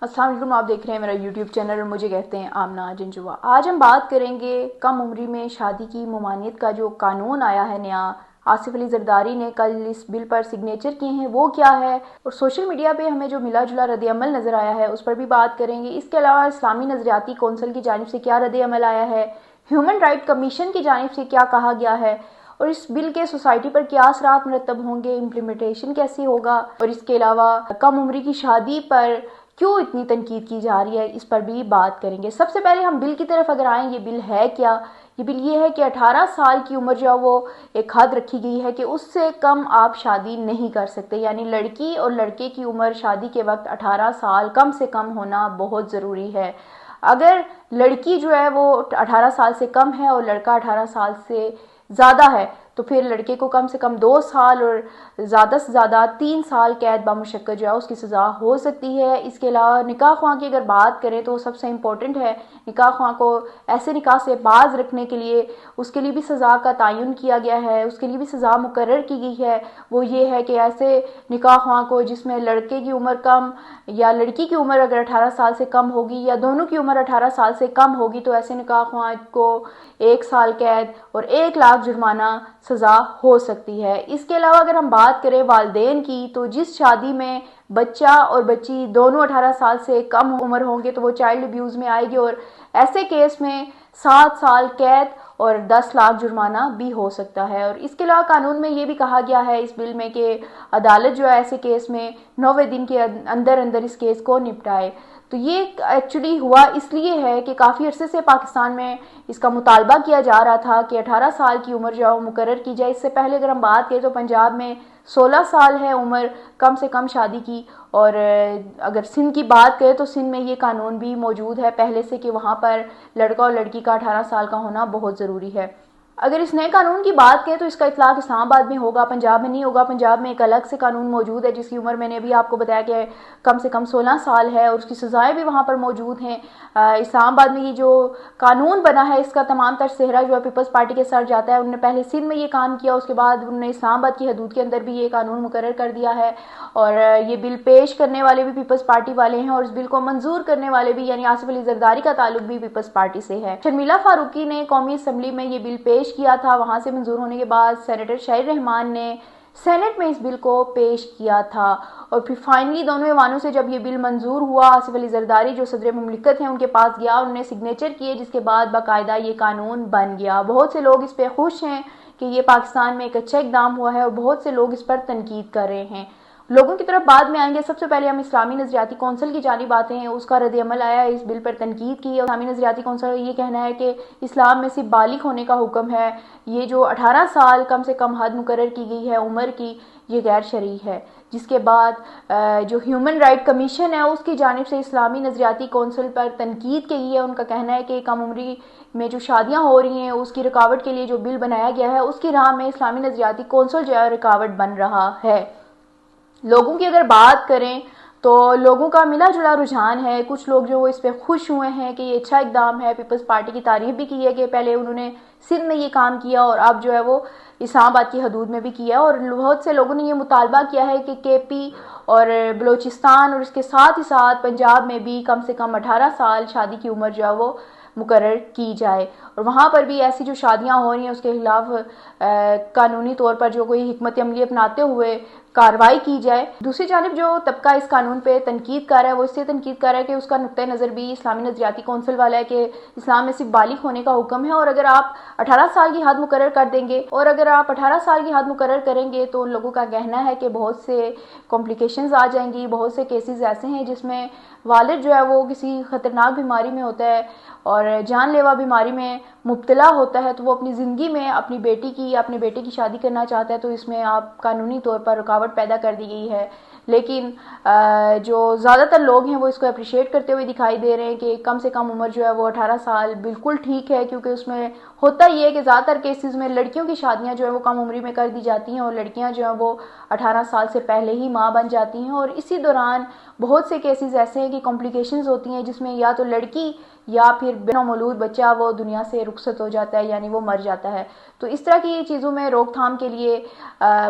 السلام علیکم، آپ دیکھ رہے ہیں میرا یوٹیوب چینل اور مجھے کہتے ہیں آمنہ جنجوا۔ آج ہم بات کریں گے کم عمری میں شادی کی ممانعت کا جو قانون آیا ہے نیا، آصف علی زرداری نے کل اس بل پر سگنیچر کیے ہیں، وہ کیا ہے، اور سوشل میڈیا پہ ہمیں جو ملا جلا رد عمل نظر آیا ہے اس پر بھی بات کریں گے۔ اس کے علاوہ اسلامی نظریاتی کونسل کی جانب سے کیا رد عمل آیا ہے، ہیومن رائٹ کمیشن کی جانب سے کیا کہا گیا ہے، اور اس بل کے سوسائٹی پر کیا اثرات مرتب ہوں گے، امپلیمنٹیشن کیسی ہوگا، اور اس کے علاوہ کم عمری کی شادی پر کیوں اتنی تنقید کی جا رہی ہے، اس پر بھی بات کریں گے۔ سب سے پہلے ہم بل کی طرف اگر آئیں، یہ بل ہے کیا؟ یہ بل یہ ہے کہ 18 سال کی عمر جو وہ ایک حد رکھی گئی ہے کہ اس سے کم آپ شادی نہیں کر سکتے، یعنی لڑکی اور لڑکے کی عمر شادی کے وقت 18 سال کم سے کم ہونا بہت ضروری ہے۔ اگر لڑکی جو ہے وہ 18 سال سے کم ہے اور لڑکا 18 سال سے زیادہ ہے تو پھر لڑکے کو کم سے کم 2 سال اور زیادہ سے زیادہ 3 سال قید بمشقت جو ہے اس کی سزا ہو سکتی ہے۔ اس کے علاوہ نکاح خواہ کی اگر بات کریں تو سب سے امپورٹنٹ ہے، نکاح خواہ کو ایسے نکاح سے باز رکھنے کے لیے اس کے لیے بھی سزا کا تعین کیا گیا ہے، اس کے لیے بھی سزا مقرر کی گئی ہے۔ وہ یہ ہے کہ ایسے نکاح خواہ کو جس میں لڑکے کی عمر کم یا لڑکی کی عمر اگر 18 سال سے کم ہوگی یا دونوں کی عمر 18 سال سے کم ہوگی تو ایسے نکاح خواہ کو 1 سال قید اور 1 لاکھ جرمانہ سزا ہو سکتی ہے۔ اس کے علاوہ اگر ہم بات کریں والدین کی، تو جس شادی میں بچہ اور بچی دونوں 18 سال سے کم عمر ہوں گے تو وہ چائلڈ ابیوز میں آئے گی، اور ایسے کیس میں 7 سال قید اور 10 لاکھ جرمانہ بھی ہو سکتا ہے۔ اور اس کے علاوہ قانون میں یہ بھی کہا گیا ہے اس بل میں کہ عدالت جو ہے ایسے کیس میں 90 دن کے اندر اندر اس کیس کو نپٹائے۔ تو یہ ایکچولی ہوا اس لیے ہے کہ کافی عرصے سے پاکستان میں اس کا مطالبہ کیا جا رہا تھا کہ 18 سال کی عمر جو ہے وہ مقرر کی جائے۔ اس سے پہلے اگر ہم بات کریں تو پنجاب میں 16 سال ہے عمر کم سے کم شادی کی، اور اگر سندھ کی بات کریں تو سندھ میں یہ قانون بھی موجود ہے پہلے سے کہ وہاں پر لڑکا اور لڑکی کا 18 سال کا ہونا بہت ضروری ہے۔ اگر اس نئے قانون کی بات کریں تو اس کا اطلاق اسلام آباد میں ہوگا، پنجاب میں نہیں ہوگا۔ پنجاب میں ایک الگ سے قانون موجود ہے جس کی عمر میں نے ابھی آپ کو بتایا کہ کم سے کم 16 سال ہے، اور اس کی سزائیں بھی وہاں پر موجود ہیں۔ اسلام آباد میں یہ جو قانون بنا ہے اس کا تمام تر سہرا جو ہے پیپلز پارٹی کے سر جاتا ہے۔ انہوں نے پہلے سندھ میں یہ کام کیا، اس کے بعد انہوں نے اسلام آباد کی حدود کے اندر بھی یہ قانون مقرر کر دیا ہے، اور یہ بل پیش کرنے والے بھی پیپلز پارٹی والے ہیں، اور اس بل کو منظور کرنے والے بھی، یعنی آصف علی زرداری کا تعلق بھی پیپلز پارٹی سے ہے۔ شرمیلا فاروقی نے قومی اسمبلی میں یہ بل پیش کیا تھا، وہاں سے منظور ہونے کے بعد سینیٹر شاہد رحمان نے سینٹ میں اس بل کو پیش کیا تھا، اور پھر فائنلی دونوں ایوانوں سے جب یہ بل منظور ہوا، آصف علی زرداری جو صدر مملکت ہیں ان کے پاس گیا، انہوں نے سگنیچر کیے، جس کے بعد باقاعدہ یہ قانون بن گیا۔ بہت سے لوگ اس پہ خوش ہیں کہ یہ پاکستان میں ایک اچھا اقدام ہوا ہے، اور بہت سے لوگ اس پر تنقید کر رہے ہیں۔ لوگوں کی طرف بعد میں آئیں گے، سب سے پہلے ہم اسلامی نظریاتی کونسل کی جانب آتے ہیں، اس کا رد عمل آیا ہے اس بل پر تنقید کی۔ اسلامی نظریاتی کونسل کا یہ کہنا ہے کہ اسلام میں صرف بالغ ہونے کا حکم ہے، یہ جو 18 سال کم سے کم حد مقرر کی گئی ہے عمر کی، یہ غیر شرعی ہے۔ جس کے بعد جو ہیومن رائٹ کمیشن ہے اس کی جانب سے اسلامی نظریاتی کونسل پر تنقید کی گئی ہے۔ ان کا کہنا ہے کہ کم عمری میں جو شادیاں ہو رہی ہیں اس کی رکاوٹ کے لیے جو بل بنایا گیا ہے اس کی راہ میں اسلامی نظریاتی کونسل جو ہے رکاوٹ بن رہا ہے۔ لوگوں کی اگر بات کریں تو لوگوں کا ملا جلا رجحان ہے، کچھ لوگ جو اس پہ خوش ہوئے ہیں کہ یہ اچھا اقدام ہے، پیپلز پارٹی کی تعریف بھی کی ہے کہ پہلے انہوں نے سندھ میں یہ کام کیا اور اب جو ہے وہ اسلام آباد کی حدود میں بھی کیا، اور بہت سے لوگوں نے یہ مطالبہ کیا ہے کہ کے پی اور بلوچستان اور اس کے ساتھ ہی ساتھ پنجاب میں بھی کم سے کم 18 سال شادی کی عمر جو ہے وہ مقرر کی جائے، اور وہاں پر بھی ایسی جو شادیاں ہو رہی ہیں اس کے خلاف قانونی طور پر جو کوئی حکمت عملی اپناتے ہوئے کارروائی کی جائے۔ دوسری جانب جو طبقہ اس قانون پہ تنقید کر رہا ہے وہ اس سے تنقید کر رہا ہے کہ اس کا نقطہ نظر بھی اسلامی نظریاتی کونسل والا ہے کہ اسلام میں صرف بالغ ہونے کا حکم ہے، اور اگر آپ 18 سال کی حد مقرر کر دیں گے اور اگر آپ 18 سال کی حد مقرر کریں گے تو ان لوگوں کا کہنا ہے کہ بہت سے کمپلیکیشنز آ جائیں گی، بہت سے کیسز ایسے ہیں جس میں والد جو ہے وہ کسی خطرناک بیماری میں ہوتا ہے اور جان لیوا بیماری میں مبتلا ہوتا ہے، تو وہ اپنی زندگی میں اپنی بیٹی کی یا اپنے بیٹے کی شادی کرنا چاہتا ہے، تو اس میں آپ قانونی طور پر رکاوٹ پیدا کر دی گئی ہے۔ لیکن جو زیادہ تر لوگ ہیں وہ اس کو اپریشیٹ کرتے ہوئے دکھائی دے رہے ہیں کہ کم سے کم عمر جو ہے وہ 18 سال بالکل ٹھیک ہے، کیونکہ اس میں ہوتا یہ ہے کہ زیادہ تر کیسز میں لڑکیوں کی شادیاں جو ہے وہ کم عمری میں کر دی جاتی ہیں، اور لڑکیاں جو ہیں وہ 18 سال سے پہلے ہی ماں بن جاتی ہیں، اور اسی دوران بہت سے کیسز ایسے ہیں کہ کمپلیکیشنز ہوتی ہیں جس میں یا تو لڑکی یا پھر بنا مولود بچہ وہ دنیا سے رخصت ہو جاتا ہے، یعنی وہ مر جاتا ہے۔ تو اس طرح کی چیزوں میں روک تھام کے لیے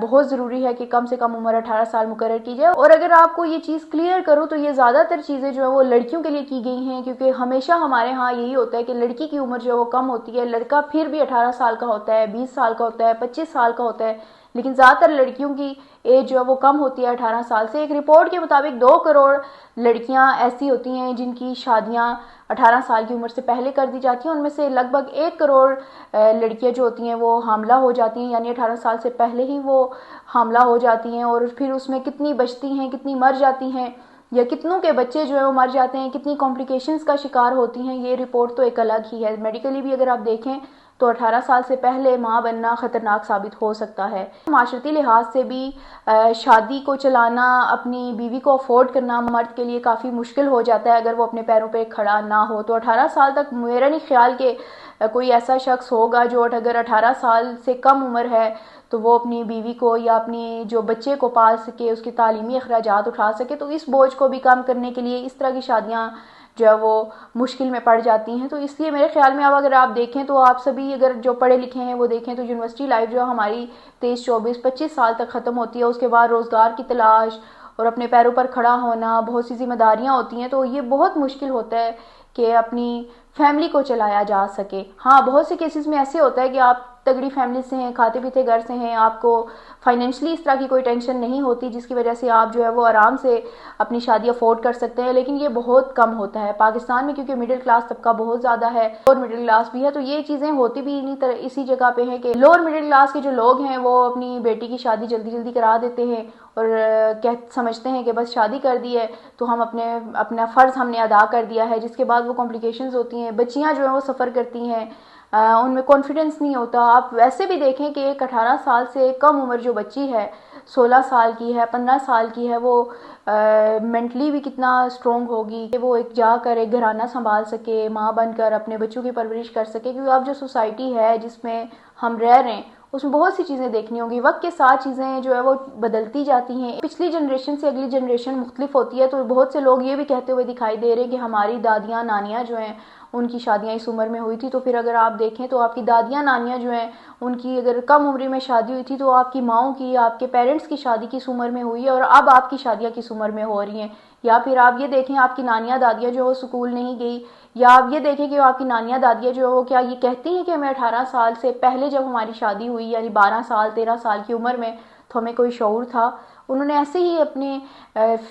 بہت ضروری ہے کہ کم سے کم عمر 18 سال مقرر کی کی جائے. اور اگر آپ کو یہ چیز کلیئر کرو تو یہ زیادہ تر چیزیں جو ہے وہ لڑکیوں کے لیے کی گئی ہیں، کیونکہ ہمیشہ ہمارے ہاں یہی ہوتا ہے کہ لڑکی کی عمر جو ہے وہ کم ہوتی ہے، لڑکا پھر بھی 18 سال کا ہوتا ہے، 20 سال کا ہوتا ہے، 25 سال کا ہوتا ہے، لیکن زیادہ تر لڑکیوں کی ایج جو ہے وہ کم ہوتی ہے 18 سال سے. ایک رپورٹ کے مطابق 2 کروڑ لڑکیاں ایسی ہوتی ہیں جن کی شادیاں 18 سال کی عمر سے پہلے کر دی جاتی ہیں. ان میں سے لگ بھگ 1 کروڑ لڑکیاں جو ہوتی ہیں وہ حاملہ ہو جاتی ہیں، یعنی 18 سال سے پہلے ہی وہ حاملہ ہو جاتی ہیں. اور پھر اس میں کتنی بچتی ہیں، کتنی مر جاتی ہیں، یا کتنوں کے بچے جو ہے وہ مر جاتے ہیں، کتنی کمپلیکیشنز کا شکار ہوتی ہیں، یہ رپورٹ تو ایک الگ ہی ہے. میڈیکلی بھی اگر آپ دیکھیں تو 18 سال سے پہلے ماں بننا خطرناک ثابت ہو سکتا ہے. معاشرتی لحاظ سے بھی شادی کو چلانا، اپنی بیوی کو افورڈ کرنا مرد کے لیے کافی مشکل ہو جاتا ہے اگر وہ اپنے پیروں پہ کھڑا نہ ہو. تو 18 سال تک میرا نہیں خیال کہ کوئی ایسا شخص ہوگا جو اگر 18 سال سے کم عمر ہے تو وہ اپنی بیوی کو یا اپنی جو بچے کو پال سکے، اس کی تعلیمی اخراجات اٹھا سکے. تو اس بوجھ کو بھی کم کرنے کے لیے اس طرح کی شادیاں جو ہے وہ مشکل میں پڑ جاتی ہیں. تو اس لیے میرے خیال میں اب اگر آپ دیکھیں تو آپ سبھی اگر جو پڑھے لکھے ہیں وہ دیکھیں تو یونیورسٹی لائف جو ہماری 23 24 25 سال تک ختم ہوتی ہے. اس کے بعد روزگار کی تلاش اور اپنے پیروں پر کھڑا ہونا، بہت سی ذمہ داریاں ہوتی ہیں. تو یہ بہت مشکل ہوتا ہے کہ اپنی فیملی کو چلایا جا سکے. ہاں بہت سے کیسز میں ایسے ہوتا ہے کہ آپ تگڑی فیملی سے ہیں، کھاتے پیتے گھر سے ہیں، آپ کو فائنینشلی اس طرح کی کوئی ٹینشن نہیں ہوتی جس کی وجہ سے آپ جو ہے وہ آرام سے اپنی شادی افورڈ کر سکتے ہیں، لیکن یہ بہت کم ہوتا ہے پاکستان میں، کیونکہ مڈل کلاس طبقہ بہت زیادہ ہے اور مڈل کلاس بھی ہے. تو یہ چیزیں ہوتی بھی اسی جگہ پہ ہیں کہ لوور مڈل کلاس کے جو لوگ ہیں وہ اپنی بیٹی کی شادی جلدی جلدی کرا دیتے ہیں اور سمجھتے ہیں کہ بس شادی کر دی ہے تو ہم اپنا فرض ہم نے ادا کر دیا ہے، جس کے بعد وہ کمپلیکیشنز ہوتی ہیں. بچیاں جو ہیں وہ سفر کرتی ہیں، ان میں کانفیڈنس نہیں ہوتا. آپ ویسے بھی دیکھیں کہ ایک 18 سال سے کم عمر جو بچی ہے، 16 سال کی ہے، 15 سال کی ہے، وہ مینٹلی بھی کتنا اسٹرانگ ہوگی کہ وہ جا کر ایک گھرانہ سنبھال سکے، ماں بن کر اپنے بچوں کی پرورش کر سکے. کیونکہ اب جو سوسائٹی ہے جس میں ہم رہ رہے ہیں اس میں بہت سی چیزیں دیکھنی ہوں گی. وقت کے ساتھ چیزیں جو ہے وہ بدلتی جاتی ہیں، پچھلی جنریشن سے اگلی جنریشن مختلف ہوتی ہے. تو بہت سے لوگ یہ بھی کہتے ہوئے دکھائی دے رہے ہیں کہ ہماری دادیاں نانیاں جو ہیں ان کی شادیاں اس عمر میں ہوئی تھی. تو پھر اگر آپ دیکھیں تو آپ کی دادیاں نانیاں جو ہیں ان کی اگر کم عمری میں شادی ہوئی تھی تو آپ کی ماؤں کی، آپ کے پیرنٹس کی شادی کس عمر میں ہوئی ہے اور اب آپ کی شادیاں کس عمر میں ہو رہی ہیں. یا پھر آپ یہ دیکھیں آپ کی نانیاں دادیاں جو سکول نہیں گئی، یا آپ یہ دیکھیں کہ آپ کی نانیاں دادیاں جو وہ کیا یہ کہتی ہیں کہ ہمیں 18 سال سے پہلے جب ہماری شادی ہوئی یعنی 12 سال 13 سال کی عمر میں تو ہمیں کوئی شعور تھا. انہوں نے ایسے ہی اپنی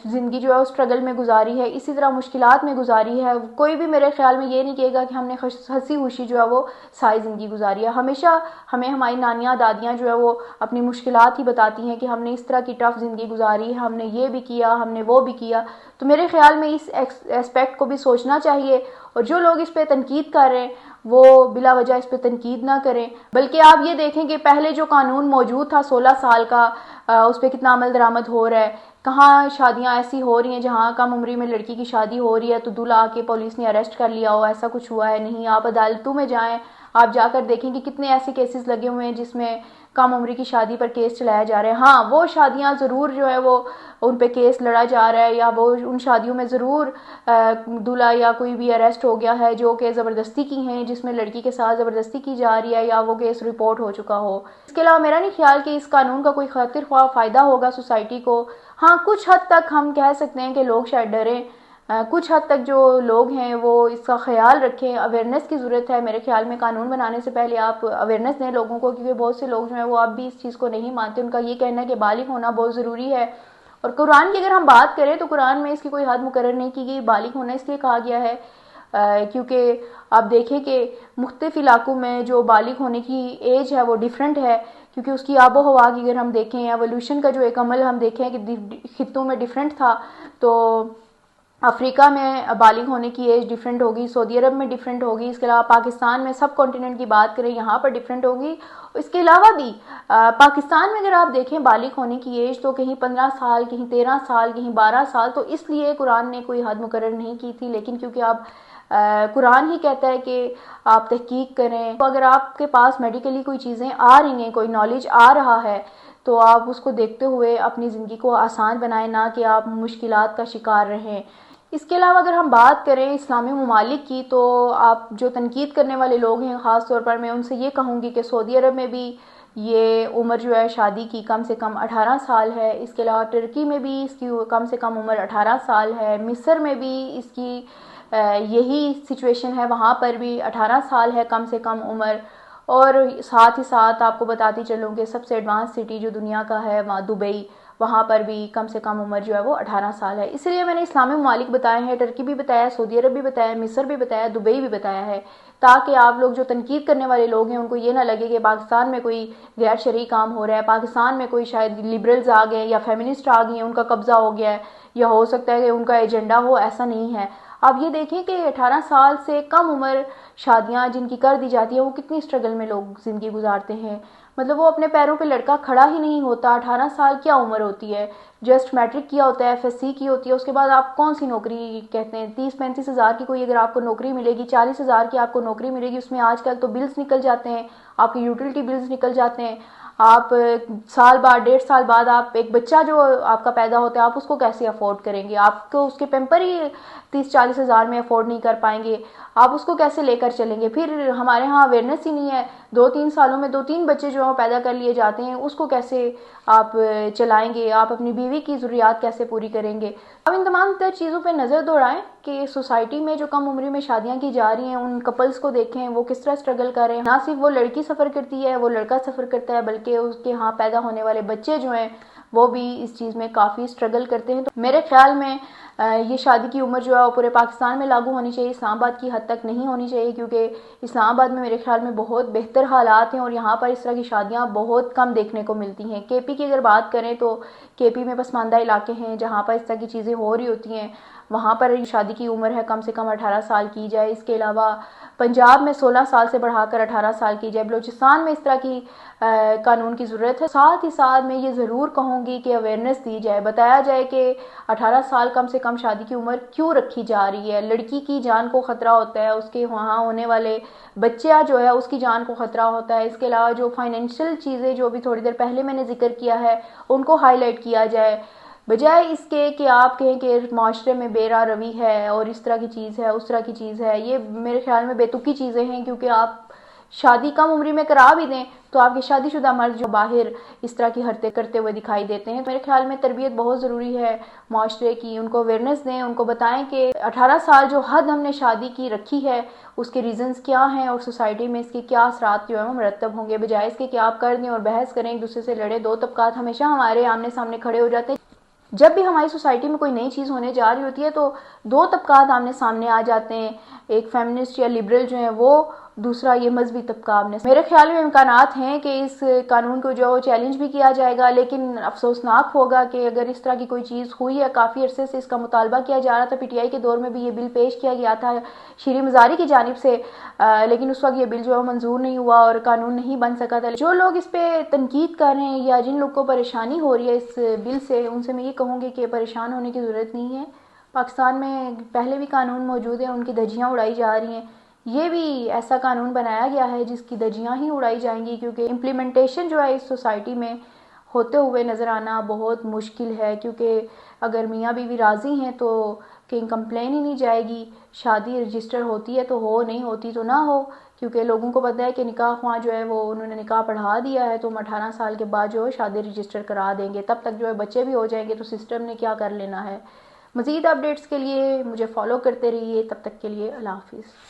زندگی جو ہے اسٹرگل میں گزاری ہے، اسی طرح مشکلات میں گزاری ہے. کوئی بھی میرے خیال میں یہ نہیں کہے گا کہ ہم نے ہنسی خوشی جو ہے وہ ساری زندگی گزاری ہے. ہمیشہ ہمیں ہماری نانیاں دادیاں جو ہے وہ اپنی مشکلات ہی بتاتی ہیں کہ ہم نے اس طرح کی ٹف زندگی گزاری ہے، ہم نے یہ بھی کیا، ہم نے وہ بھی کیا. تو میرے خیال میں اس اسپیکٹ کو بھی سوچنا چاہیے، اور جو لوگ اس پہ تنقید کر رہے ہیں وہ بلا وجہ اس پہ تنقید نہ کریں. بلکہ آپ یہ دیکھیں کہ پہلے جو قانون موجود تھا 16 سال کا، اس پہ کتنا عمل درآمد ہو رہا ہے. کہاں شادیاں ایسی ہو رہی ہیں جہاں کم عمری میں لڑکی کی شادی ہو رہی ہے تو دولہا آ کے پولیس نے اریسٹ کر لیا ہو، ایسا کچھ ہوا ہے نہیں. آپ عدالتوں میں جائیں، آپ جا کر دیکھیں کہ کتنے ایسے کیسز لگے ہوئے ہیں جس میں کم عمری کی شادی پر کیس چلایا جا رہا ہے. ہاں وہ شادیاں ضرور جو ہے وہ ان پہ کیس لڑا جا رہا ہے، یا وہ ان شادیوں میں ضرور دولہا یا کوئی بھی اریسٹ ہو گیا ہے جو کہ زبردستی کی ہیں، جس میں لڑکی کے ساتھ زبردستی کی جا رہی ہے، یا وہ کیس رپورٹ ہو چکا ہو. اس کے علاوہ میرا نہیں خیال کہ اس قانون کا کوئی خاطر خواہ فائدہ ہوگا سوسائٹی کو. ہاں کچھ حد تک ہم کہہ سکتے ہیں کہ لوگ شاید ڈریں، کچھ حد تک جو لوگ ہیں وہ اس کا خیال رکھیں. اویئرنیس کی ضرورت ہے میرے خیال میں. قانون بنانے سے پہلے آپ اویئرنیس دیں لوگوں کو، کیونکہ بہت سے لوگ جو ہیں وہ اب بھی اس چیز کو نہیں مانتے. ان کا یہ کہنا ہے کہ بالغ ہونا بہت ضروری ہے. اور قرآن کی اگر ہم بات کریں تو قرآن میں اس کی کوئی حد مقرر نہیں کی گئی. بالغ ہونا اس لیے کہا گیا ہے کیونکہ آپ دیکھیں کہ مختلف علاقوں میں جو بالغ ہونے کی ایج ہے وہ ڈیفرنٹ ہے، کیونکہ اس کی آب و ہوا کی اگر ہم دیکھیں، ایوولوشن کا جو ایک عمل ہم دیکھیں کہ خطوں میں ڈیفرنٹ تھا. تو افریقہ میں بالغ ہونے کی ایج ڈیفرنٹ ہوگی، سعودی عرب میں ڈیفرنٹ ہوگی. اس کے علاوہ پاکستان میں سب کانٹیننٹ کی بات کریں یہاں پر ڈیفرنٹ ہوگی. اس کے علاوہ بھی پاکستان میں اگر آپ دیکھیں بالغ ہونے کی ایج تو کہیں 15 سال، کہیں 13 سال، کہیں 12 سال. تو اس لیے قرآن نے کوئی حد مقرر نہیں کی تھی. لیکن کیونکہ اب قرآن ہی کہتا ہے کہ آپ تحقیق کریں، تو اگر آپ کے پاس میڈیکلی کوئی چیزیں آ رہی ہیں، کوئی نالج آ رہا ہے تو آپ اس کو دیکھتے ہوئے اپنی زندگی کو آسان بنائیں، نہ کہ آپ مشکلات کا شکار رہیں. اس کے علاوہ اگر ہم بات کریں اسلامی ممالک کی تو آپ جو تنقید کرنے والے لوگ ہیں خاص طور پر میں ان سے یہ کہوں گی کہ سعودی عرب میں بھی یہ عمر جو ہے شادی کی کم سے کم 18 سال ہے۔ اس کے علاوہ ترکی میں بھی اس کی کم سے کم عمر 18 سال ہے، مصر میں بھی اس کی یہی سچویشن ہے، وہاں پر بھی 18 سال ہے کم سے کم عمر۔ اور ساتھ ہی ساتھ آپ کو بتاتی چلوں کہ سب سے ایڈوانس سٹی جو دنیا کا ہے وہاں دبئی، وہاں پر بھی کم سے کم عمر جو ہے وہ 18 سال ہے۔ اس لیے میں نے اسلامی ممالک بتائے ہیں، ترکی بھی بتایا، سعودی عرب بھی بتایا، مصر بھی بتایا، دبئی بھی بتایا ہے، تاکہ آپ لوگ جو تنقید کرنے والے لوگ ہیں ان کو یہ نہ لگے کہ پاکستان میں کوئی غیر شرعی کام ہو رہا ہے، پاکستان میں کوئی شاید لبرلز آ گئے یا فیمنسٹ آ گئی ہیں، ان کا قبضہ ہو گیا ہے، یا ہو سکتا ہے کہ ان کا ایجنڈا ہو۔ ایسا نہیں ہے۔ آپ یہ دیکھیں کہ 18 سال سے کم عمر شادیاں جن کی کر دی جاتی ہیں وہ کتنی سٹرگل میں لوگ زندگی گزارتے ہیں، مطلب وہ اپنے پیروں پہ لڑکا کھڑا ہی نہیں ہوتا۔ 18 سال کیا عمر ہوتی ہے؟ جسٹ میٹرک کیا ہوتا ہے، ایف ایس سی کی ہوتی ہے، اس کے بعد آپ کون سی نوکری کہتے ہیں؟ 30-35 ہزار کی کوئی اگر آپ کو نوکری ملے گی، 40 ہزار کی آپ کو نوکری ملے گی، اس میں آج کل تو بلز نکل جاتے ہیں، آپ کے یوٹیلٹی بلز نکل جاتے ہیں۔ آپ سال بعد 1.5 سال بعد آپ ایک بچہ جو آپ کا پیدا ہوتا ہے آپ اس کو کیسے افورڈ کریں گے؟ آپ کو اس کے پیمپر ہی 30-40 ہزار میں افورڈ نہیں کر پائیں گے، آپ اس کو کیسے لے کر چلیں گے؟ پھر ہمارے ہاں اویئرنیس ہی نہیں ہے، 2-3 سالوں میں 2-3 بچے جو پیدا کر لیے جاتے ہیں، اس کو کیسے آپ چلائیں گے؟ آپ اپنی بیوی کی ضروریات کیسے پوری کریں گے؟ اب ان تمام تر چیزوں پہ نظر دوڑائیں کہ سوسائٹی میں جو کم عمری میں شادیاں کی جا رہی ہیں ان کپلز کو دیکھیں، وہ کس طرح سٹرگل کر رہے ہیں۔ نہ صرف وہ لڑکی سفر کرتی ہے، وہ لڑکا سفر کرتا ہے، بلکہ اس کے ہاں پیدا ہونے والے بچے جو ہیں وہ بھی اس چیز میں کافی سٹرگل کرتے ہیں۔ تو میرے خیال میں یہ شادی کی عمر جو ہے وہ پورے پاکستان میں لاگو ہونی چاہیے، اسلام آباد کی حد تک نہیں ہونی چاہیے، کیونکہ اسلام آباد میں میرے خیال میں بہت بہتر حالات ہیں اور یہاں پر اس طرح کی شادیاں بہت کم دیکھنے کو ملتی ہیں۔ کے پی کی اگر بات کریں تو کے پی میں پسماندہ علاقے ہیں جہاں پر اس طرح کی چیزیں ہو رہی ہوتی ہیں، وہاں پر شادی کی عمر ہے کم سے کم 18 سال کی جائے۔ اس کے علاوہ پنجاب میں 16 سال سے بڑھا کر 18 سال کی جائے، بلوچستان میں اس طرح کی قانون کی ضرورت ہے۔ ساتھ ہی ساتھ میں یہ ضرور کہوں گی کہ اویئرنیس دی جائے، بتایا جائے کہ 18 سال کم سے کم شادی کی عمر کیوں رکھی جا رہی ہے۔ لڑکی کی جان کو خطرہ ہوتا ہے، اس کے وہاں ہونے والے بچہ جو ہے اس کی جان کو خطرہ ہوتا ہے۔ اس کے علاوہ جو فائنینشیل چیزیں جو بھی تھوڑی دیر پہلے میں نے ذکر کیا ہے ان کو ہائی لائٹ کیا جائے، بجائے اس کے کہ آپ کہیں کہ معاشرے میں بے راہ روی ہے اور اس طرح کی چیز ہے، اس طرح کی چیز ہے۔ یہ میرے خیال میں بے تکی چیزیں ہیں، کیونکہ آپ شادی کم عمری میں کرا بھی دیں تو آپ کے شادی شدہ مرد جو باہر اس طرح کی حرکتیں کرتے ہوئے دکھائی دیتے ہیں۔ میرے خیال میں تربیت بہت ضروری ہے معاشرے کی، ان کو اویئرنیس دیں، ان کو بتائیں کہ 18 سال جو حد ہم نے شادی کی رکھی ہے اس کے ریزنز کیا ہیں اور سوسائٹی میں اس کے کیا اثرات جو ہیں وہ مرتب ہوں گے، بجائے اس کے کہ آپ کر دیں اور بحث کریں، ایک دوسرے سے لڑیں۔ دو طبقات ہمیشہ ہمارے آمنے سامنے کھڑے ہو جاتے ہیں۔ جب بھی ہماری سوسائٹی میں کوئی نئی چیز ہونے جا رہی ہوتی ہے تو دو طبقات آمنے سامنے آ جاتے ہیں، ایک فیمنسٹ یا لبرل جو ہیں وہ، دوسرا یہ مذہبی طبقہ آمنے۔ میرے خیال میں امکانات ہیں کہ اس قانون کو جو چیلنج بھی کیا جائے گا، لیکن افسوسناک ہوگا کہ اگر اس طرح کی کوئی چیز ہوئی ہے، کافی عرصے سے اس کا مطالبہ کیا جا رہا تھا، پی ٹی آئی کے دور میں بھی یہ بل پیش کیا گیا تھا شیریں مزاری کی جانب سے، لیکن اس وقت یہ بل جو ہے منظور نہیں ہوا اور قانون نہیں بن سکا تھا۔ جو لوگ اس پہ تنقید کر رہے ہیں یا جن لوگ کو پریشانی ہو رہی ہے اس بل سے، ان سے میں یہ کہوں گی کہ پریشان ہونے کی ضرورت نہیں ہے۔ پاکستان میں پہلے بھی قانون موجود ہیں، ان کی دھجیاں اڑائی جا رہی ہیں، یہ بھی ایسا قانون بنایا گیا ہے جس کی دھجیاں ہی اڑائی جائیں گی، کیونکہ امپلیمنٹیشن جو ہے اس سوسائٹی میں ہوتے ہوئے نظر آنا بہت مشکل ہے، کیونکہ اگر میاں بیوی راضی ہیں تو کہیں کمپلین ہی نہیں جائے گی، شادی رجسٹر ہوتی ہے تو ہو، نہیں ہوتی تو نہ ہو، کیونکہ لوگوں کو پتہ ہے کہ نکاح خواں جو ہے وہ انہوں نے نکاح پڑھا دیا ہے تو ہم 18 سال کے بعد جو ہے شادی رجسٹر کرا دیں گے، تب تک جو ہے بچے بھی ہو جائیں گے تو سسٹم نے کیا کر لینا ہے۔ مزید اپڈیٹس کے لیے مجھے فالو کرتے رہیے، تب تک کے لیے اللہ حافظ۔